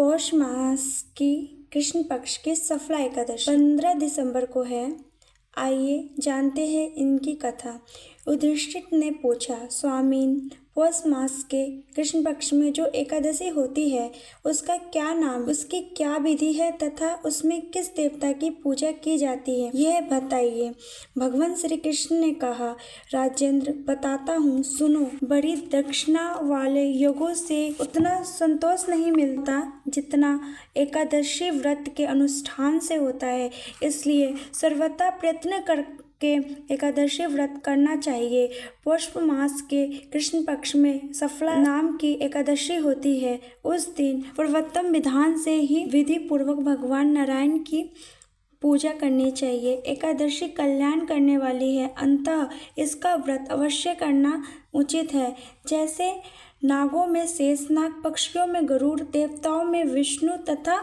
पौष मास की कृष्ण पक्ष की सफला एकादशी 15 दिसंबर को है। आइए जानते हैं इनकी कथा। युधिष्ठिर ने पूछा, स्वामीन, पौष मास के कृष्ण पक्ष में जो एकादशी होती है उसका क्या नाम, उसकी क्या विधि है तथा उसमें किस देवता की पूजा की जाती है, यह बताइए। भगवान श्री कृष्ण ने कहा, राजेंद्र, बताता हूँ, सुनो। बड़ी दक्षिणा वाले योगों से उतना संतोष नहीं मिलता जितना एकादशी व्रत के अनुष्ठान से होता है, इसलिए सर्वथा प्रयत्न के एकादशी व्रत करना चाहिए। पौष मास के कृष्ण पक्ष में सफला नाम की एकादशी होती है। उस दिन पूर्वोत्तम विधान से ही विधि पूर्वक भगवान नारायण की पूजा करनी चाहिए। एकादशी कल्याण करने वाली है, अतः इसका व्रत अवश्य करना उचित है। जैसे नागों में शेषनाग, पक्षियों में गरुड़, देवताओं में विष्णु तथा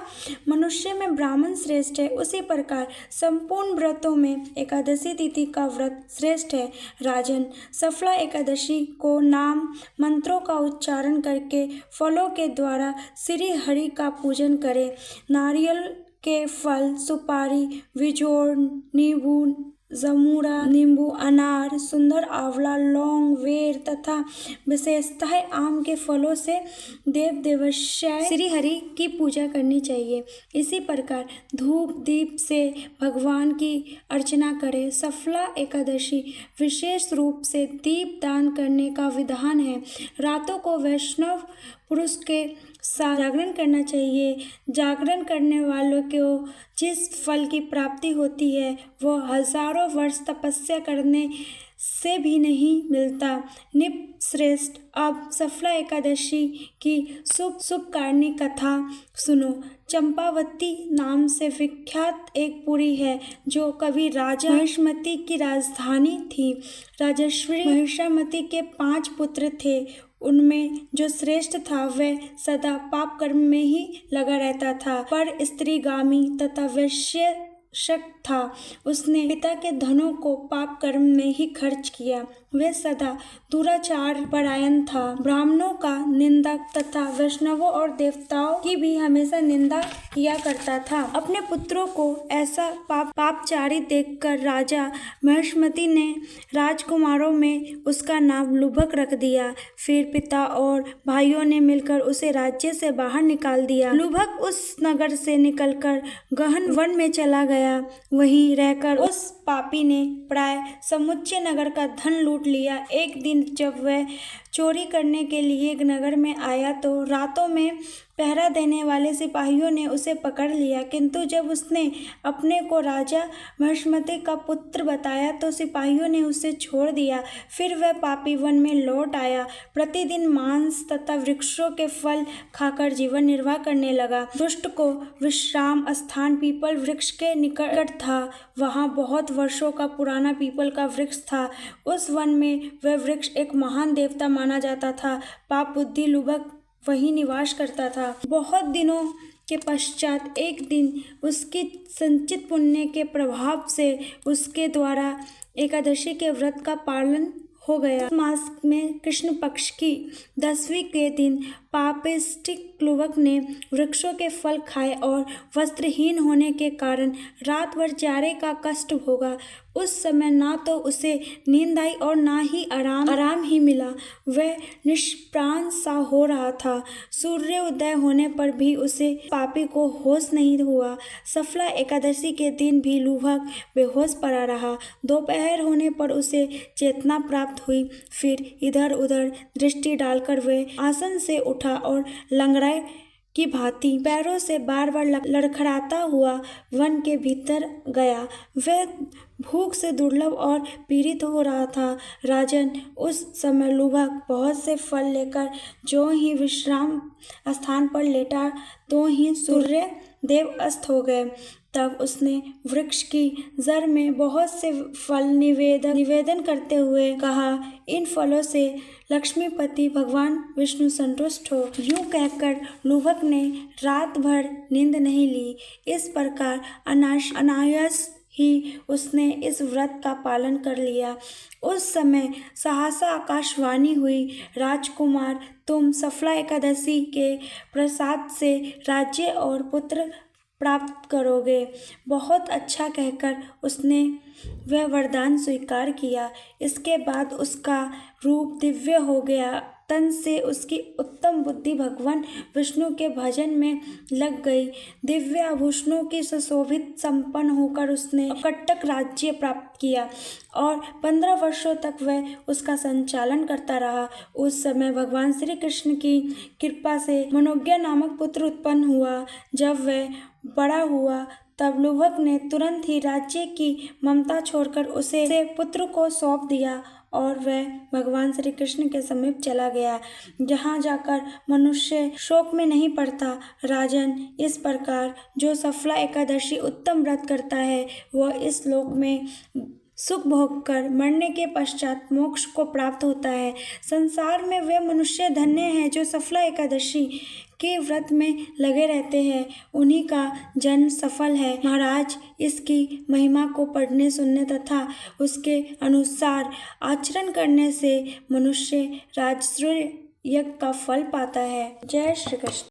मनुष्य में ब्राह्मण श्रेष्ठ है, उसी प्रकार संपूर्ण व्रतों में एकादशी तिथि का व्रत श्रेष्ठ है। राजन, सफला एकादशी को नाम मंत्रों का उच्चारण करके फलों के द्वारा श्री हरि का पूजन करें। नारियल के फल, सुपारी, बिजोड़, नींबू, जमूरा, नींबू, अनार, सुंदर आंवला, लौंग, बेर तथा विशेषतः आम के फलों से देव देवस्याय श्री हरि की पूजा करनी चाहिए। इसी प्रकार धूप दीप से भगवान की अर्चना करें। सफला एकादशी विशेष रूप से दीप दान करने का विधान है। रातों को वैष्णव पुरुष के साथ जागरण करना चाहिए। जागरण करने वालों को जिस फल की प्राप्ति होती है वह हजारों वर्ष तपस्या करने से भी नहीं मिलता। निप श्रेष्ठ, अब सफला एकादशी की शुभकारिणी कथा सुनो। चंपावती नाम से विख्यात एक पुरी है जो कभी राजा महिषमती की राजधानी थी। राजश्री महिषमती के 5 पुत्र थे। उनमें जो श्रेष्ठ था वह सदा पाप कर्म में ही लगा रहता था, पर स्त्रीगामी तथा वैश्य था। उसने पिता के धनों को पाप कर्म में ही खर्च किया। वह सदा दुराचार परायण था, ब्राह्मणों का निंदक तथा वैष्णवों और देवताओं की भी हमेशा निंदा किया करता था। अपने पुत्रों को ऐसा पापचारी देखकर राजा महिषमती ने राजकुमारों में उसका नाम लुभक रख दिया। फिर पिता और भाइयों ने मिलकर उसे राज्य से बाहर निकाल दिया। लुभक उस नगर से निकलकर गहन वन में चला गया। वहीं रहकर उस पापी ने प्राय समुच्चय नगर का धन लूट लिया। एक दिन जब वह चोरी करने के लिए नगर में आया तो रातों में पहरा देने वाले सिपाहियों ने उसे पकड़ लिया, किंतु जब उसने अपने को राजा महिषमती का पुत्र बताया तो सिपाहियों ने उसे छोड़ दिया। फिर वह पापी वन में लौट आया। प्रतिदिन मांस तथा वृक्षों के फल खाकर जीवन निर्वाह करने लगा। दुष्ट को विश्राम स्थान पीपल वृक्ष के निकट था। वहाँ बहुत वर्षों का पुराना पीपल का वृक्ष था। उस वन में वह वृक्ष एक महान देवता माना जाता था। पाप बुद्धि लुभक वहीं निवास करता था। बहुत दिनों के पश्चात एक दिन उसकी संचित पुण्य के प्रभाव से उसके द्वारा एकादशी के व्रत का पालन हो गया। मास में कृष्ण पक्ष की 10वीं के दिन पापिष्टिक लुभक ने वृक्षों के फल खाए और वस्त्रहीन होने के कारण रात भर जाड़े का कष्ट भोगा। उस समय ना तो उसे नींद आई और ना ही आराम ही मिला। वह निष्प्राण सा हो रहा था। सूर्य उदय होने पर भी उसे पापी को होश नहीं हुआ। सफला एकादशी के दिन भी लुभक बेहोश पड़ा रहा। दोपहर होने पर उसे चेतना प्राप्त हुई। फिर इधर उधर दृष्टि डालकर वह आसन से उठा और लंगड़े की भांति पैरों से बार बार लड़खड़ाता हुआ वन के भीतर गया। वह भूख से दुर्लभ और पीड़ित हो रहा था। राजन, उस समय लुभक बहुत से फल लेकर जो ही विश्राम स्थान पर लेटा तो ही सूर्य देव अस्त हो गए। तब उसने वृक्ष की जड़ में बहुत से फल निवेदन करते हुए कहा, इन फलों से लक्ष्मीपति भगवान विष्णु संतुष्ट हो। यूं कहकर लुभक ने रात भर नींद नहीं ली। इस प्रकार अनायास ही उसने इस व्रत का पालन कर लिया। उस समय सहसा आकाशवाणी हुई, राजकुमार, तुम सफला एकादशी के प्रसाद से राज्य और पुत्र प्राप्त करोगे। बहुत अच्छा कहकर उसने वह वरदान स्वीकार किया। इसके बाद उसका रूप दिव्य हो गया। तन से उसकी उत्तम बुद्धि भगवान विष्णु के भजन में लग गई। दिव्य आभूषणों की सुशोभित संपन्न होकर उसने कटक राज्य प्राप्त किया और 15 वर्षों तक वह उसका संचालन करता रहा। उस समय भगवान श्री कृष्ण की कृपा से मनोज्ञ नामक पुत्र उत्पन्न हुआ। जब वह बड़ा हुआ तब लुभक ने तुरंत ही राज्य की ममता छोड़कर उसे पुत्र को सौंप दिया और वह भगवान श्री कृष्ण के समीप चला गया, जहाँ जाकर मनुष्य शोक में नहीं पड़ता। राजन, इस प्रकार जो सफला एकादशी उत्तम व्रत करता है वह इस लोक में सुख भोग कर मरने के पश्चात मोक्ष को प्राप्त होता है। संसार में वे मनुष्य धन्य हैं जो सफला एकादशी के व्रत में लगे रहते हैं, उन्हीं का जन्म सफल है। महाराज, इसकी महिमा को पढ़ने, सुनने तथा उसके अनुसार आचरण करने से मनुष्य राजसूय यज्ञ का फल पाता है। जय श्री कृष्ण।